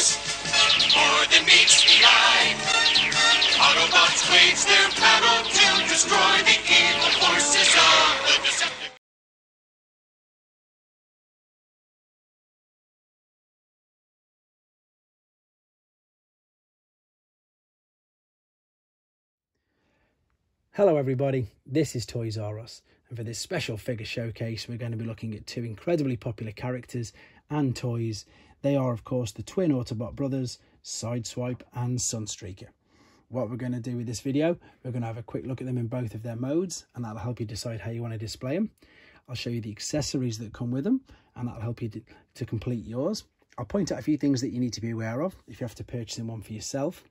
force, more than meets the eye. Autobots wage their battle to destroy the evil forces of the Decepticons. Hello everybody, this is Toys R Us, and for this special figure showcase we're going to be looking at two incredibly popular characters and toys. They are of course the twin Autobot brothers, Sideswipe and Sunstreaker. What we're going to do with this video, we're going to have a quick look at them in both of their modes, and that'll help you decide how you want to display them. I'll show you the accessories that come with them, and that'll help you to complete yours. I'll point out a few things that you need to be aware of if you have to purchase one for yourself.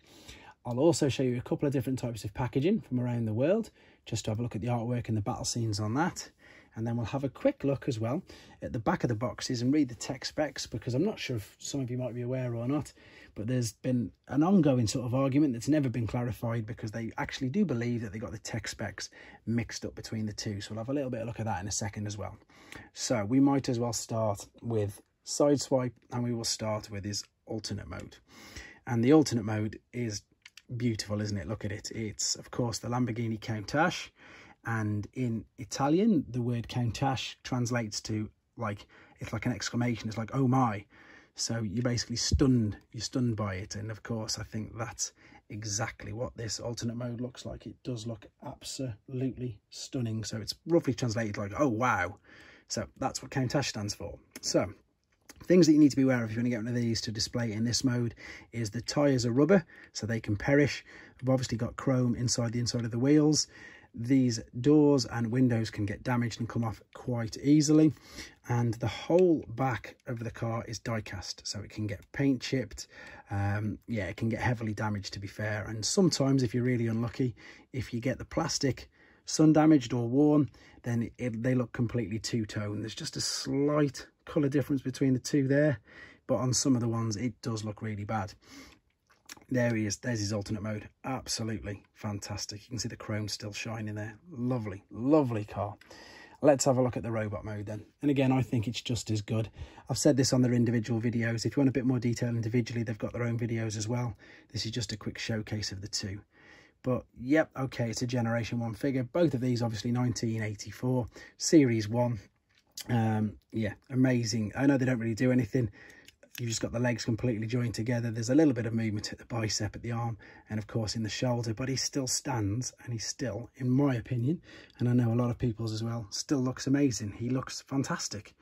I'll also show you a couple of different types of packaging from around the world, just to have a look at the artwork and the battle scenes on that. And then we'll have a quick look as well at the back of the boxes and read the tech specs, because I'm not sure if some of you might be aware or not, but there's been an ongoing sort of argument that's never been clarified, because they actually do believe that they got the tech specs mixed up between the two. So we'll have a little bit of a look at that in a second as well. So we might as well start with Sideswipe, and we will start with his alternate mode. And the alternate mode is beautiful, isn't it? Look at it. It's of course the Lamborghini Countach, and in Italian the word Countach translates to like, it's like an exclamation. It's like, oh my. So you're basically stunned, you're stunned by it. And of course I think that's exactly what this alternate mode looks like. It does look absolutely stunning. So it's roughly translated like, oh wow. So that's what Countach stands for. So things that you need to be aware of if you want to get one of these to display in this mode is the tyres are rubber, so they can perish. We've obviously got chrome inside the inside of the wheels. These doors and windows can get damaged and come off quite easily. And the whole back of the car is die cast, so it can get paint chipped. Yeah, it can get heavily damaged, to be fair. And sometimes, if you're really unlucky, if you get the plastic sun damaged or worn, then they look completely two-tone. There's just a slight colour difference between the two there, but on some of the ones it does look really bad. There he is. There's his alternate mode. Absolutely fantastic. You can see the chrome still shining there. Lovely, lovely car. Let's have a look at the robot mode then. And again, I think it's just as good. I've said this on their individual videos. If you want a bit more detail individually, they've got their own videos as well. This is just a quick showcase of the two. But yep, okay, it's a Generation 1 figure. Both of these obviously 1984, Series 1. Yeah, amazing. I know they don't really do anything. You've just got the legs completely joined together. There's a little bit of movement at the bicep, at the arm, and of course in the shoulder, but he still stands, and he still, in my opinion, and I know a lot of people's as well, still looks amazing. He looks fantastic.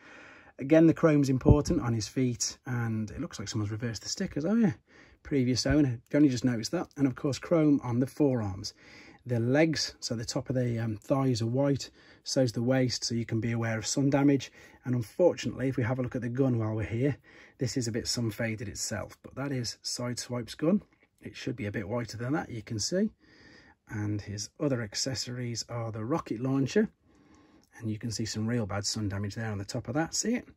Again, the chrome's important on his feet, and it looks like someone's reversed the stickers. Oh yeah, previous owner. You only just noticed that. And of course chrome on the forearms. The legs, so the top of the thighs are white, so's the waist, so you can be aware of sun damage. And unfortunately, if we have a look at the gun while we're here, this is a bit sun faded itself, but that is Sideswipe's gun. It should be a bit whiter than that, you can see. And his other accessories are the rocket launcher, and you can see some real bad sun damage there on the top of that. See it?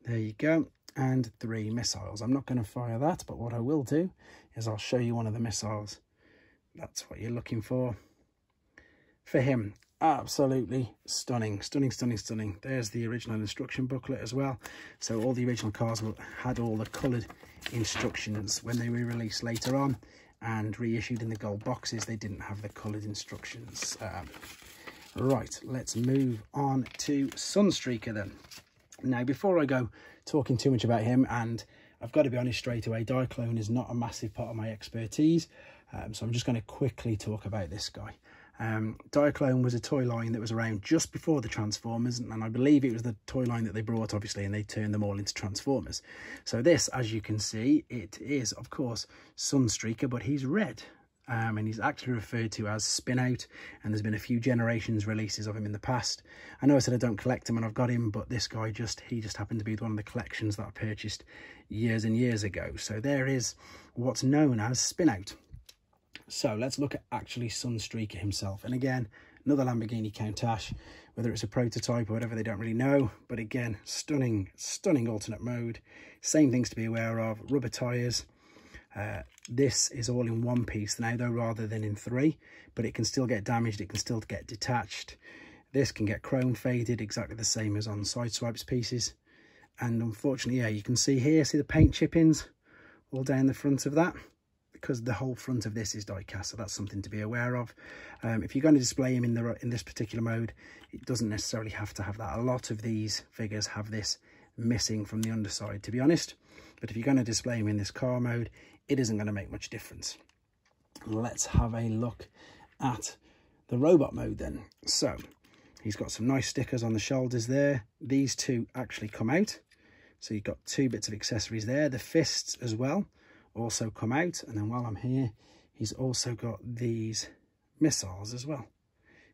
There you go. And 3 missiles. I'm not going to fire that, but what I will do is I'll show you one of the missiles. That's what you're looking for him. Absolutely stunning, stunning, stunning, stunning. There's the original instruction booklet as well. So all the original cars had all the coloured instructions. When they were released later on and reissued in the gold boxes, they didn't have the coloured instructions. Right, let's move on to Sunstreaker then. Now, before I go talking too much about him, and I've got to be honest straight away, Diaclone is not a massive part of my expertise. So I'm just going to quickly talk about this guy. Diaclone was a toy line that was around just before the Transformers, and I believe it was the toy line that they brought, obviously, and they turned them all into Transformers. So this, as you can see, it is, of course, Sunstreaker, but he's red. And he's actually referred to as Spin Out, and there's been a few generations releases of him in the past. I know I said I don't collect him, and I've got him, but this guy he just happened to be one of the collections that I purchased years and years ago. So there is what's known as Spin Out. So let's look at actually Sunstreaker himself. And again, another Lamborghini Countach, whether it's a prototype or whatever, they don't really know. But again, stunning, stunning alternate mode. Same things to be aware of. Rubber tyres. This is all in one piece now, though, rather than in 3. But it can still get damaged. It can still get detached. This can get chrome faded, exactly the same as on Sideswipe's pieces. And unfortunately, yeah, you can see here, see the paint chippings all down the front of that, because the whole front of this is die cast, so that's something to be aware of. If you're going to display him in this particular mode, it doesn't necessarily have to have that. A lot of these figures have this missing from the underside, to be honest. But if you're going to display him in this car mode, it isn't going to make much difference. Let's have a look at the robot mode then. So he's got some nice stickers on the shoulders there. These two actually come out, so you've got two bits of accessories there. The fists as well also come out, and then while I'm here, he's also got these missiles as well,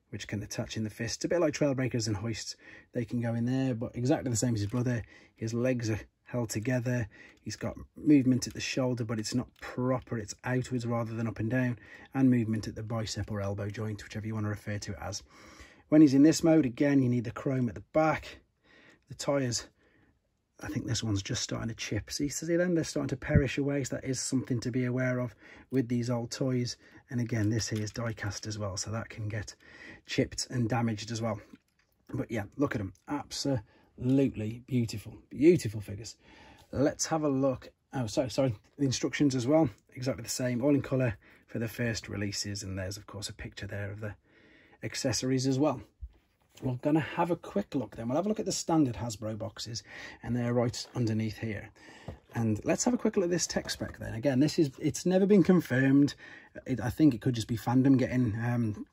which can attach in the fist. A bit like Trailbreakers and Hoists, they can go in there, but exactly the same as his brother. His legs are held together. He's got movement at the shoulder, but it's not proper, it's outwards rather than up and down, and movement at the bicep or elbow joint, whichever you want to refer to it as. When he's in this mode, again, you need the chrome at the back. The tyres, I think this one's just starting to chip. See them? They're starting to perish away, so that is something to be aware of with these old toys. And again, this here is die cast as well, so that can get chipped and damaged as well. But yeah, look at them. Absolutely beautiful. Beautiful figures. Let's have a look. Oh, sorry. The instructions as well. Exactly the same. All in colour for the first releases. And there's, of course, a picture there of the accessories as well. We're going to have a quick look then. We'll have a look at the standard Hasbro boxes, and they're right underneath here. And let's have a quick look at this tech spec then. Again, it's never been confirmed. I think it could just be fandom getting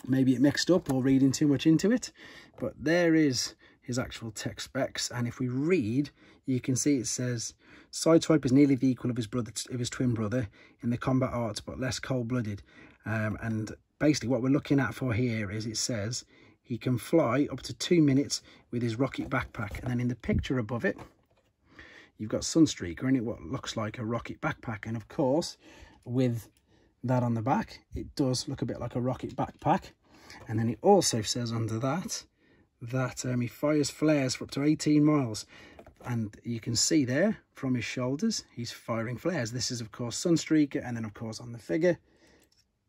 maybe it mixed up or reading too much into it. But there is his actual tech specs, and if we read, you can see it says Sideswipe is nearly the equal of his twin brother in the combat arts, but less cold-blooded. And basically what we're looking at for here is, it says he can fly up to 2 minutes with his rocket backpack. And then in the picture above it, you've got Sunstreaker in it, what looks like a rocket backpack. And of course, with that on the back, it does look a bit like a rocket backpack. And then it also says under that he fires flares for up to 18 miles. And you can see there from his shoulders, he's firing flares. This is, of course, Sunstreaker. And then, of course, on the figure,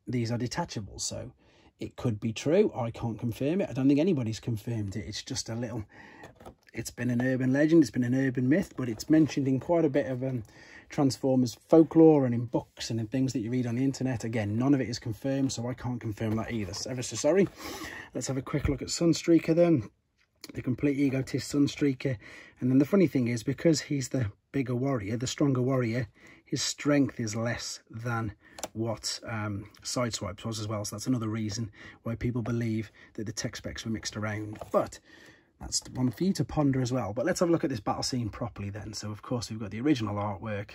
these are detachable. So it could be true. I can't confirm it. I don't think anybody's confirmed it. It's just a little, it's been an urban legend. It's been an urban myth, but it's mentioned in quite a bit of Transformers folklore and in books and in things that you read on the internet. Again, none of it is confirmed, so I can't confirm that either. So ever so sorry. Let's have a quick look at Sunstreaker then. The complete egotist Sunstreaker. And then the funny thing is, because he's the bigger warrior, the stronger warrior, his strength is less than what Sideswipe was as well. So that's another reason why people believe that the tech specs were mixed around. But that's one for you to ponder as well. But let's have a look at this battle scene properly then. So of course we've got the original artwork.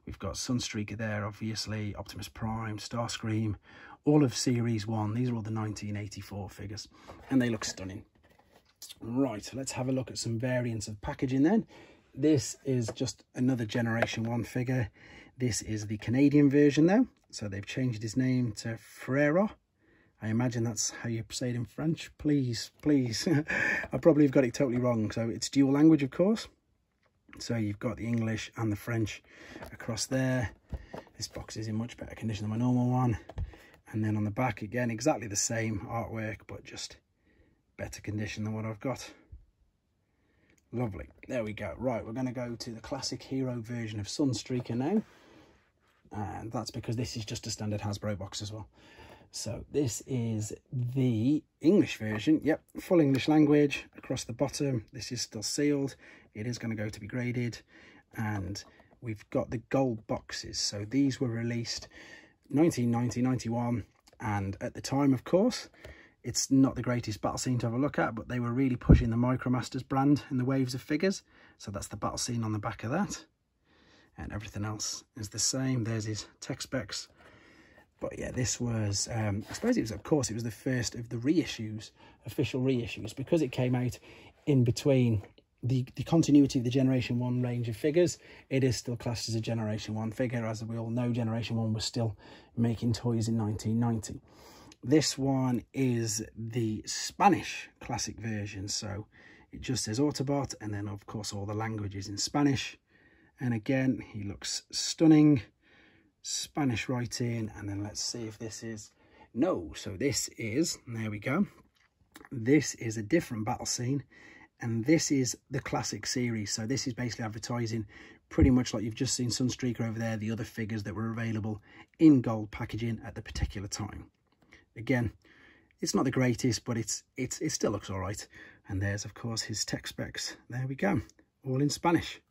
We've got Sunstreaker there, obviously, Optimus Prime, Starscream, all of Series 1. These are all the 1984 figures, and they look stunning. Right, let's have a look at some variants of packaging then. This is just another Generation 1 figure. This is the Canadian version though. So they've changed his name to Frere. I imagine that's how you say it in French. Please. I probably have got it totally wrong. So it's dual language, of course. So you've got the English and the French across there. This box is in much better condition than my normal one. And then on the back, again, exactly the same artwork, but just better condition than what I've got. Lovely. There we go. Right, we're going to go to the classic hero version of Sunstreaker now. And that's because this is just a standard Hasbro box as well. So this is the English version. Yep, full English language across the bottom. This is still sealed. It is going to go to be graded. And we've got the gold boxes. So these were released 1990, 91. And at the time, of course, it's not the greatest battle scene to have a look at, but they were really pushing the Micromasters brand in the waves of figures. So that's the battle scene on the back of that. And everything else is the same. There's his tech specs. But yeah, this was, I suppose it was, of course, it was the first of the reissues, official reissues, because it came out in between the continuity of the Generation 1 range of figures. It is still classed as a Generation 1 figure. As we all know, Generation 1 was still making toys in 1990. This one is the Spanish classic version. So it just says Autobot, and then, of course, all the languages in Spanish. And again, he looks stunning. Spanish writing. And then let's see if this is... No, so this is... There we go. This is a different battle scene. and this is the classic series. So this is basically advertising pretty much like you've just seen Sunstreaker over there, the other figures that were available in gold packaging at the particular time. Again, it's not the greatest, but it still looks all right. And there's, of course, his tech specs. There we go, all in Spanish.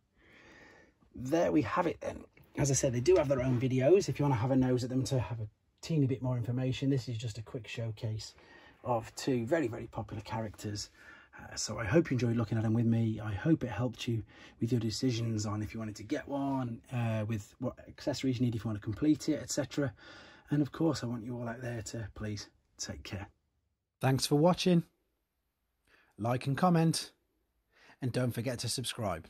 There we have it then. As I said, they do have their own videos if you want to have a nose at them to have a teeny bit more information. This is just a quick showcase of two very, very popular characters. So I hope you enjoyed looking at them with me. I hope it helped you with your decisions on if you wanted to get one, with what accessories you need if you want to complete it, etc. And of course, I want you all out there to please take care. Thanks for watching. Like and comment, and don't forget to subscribe.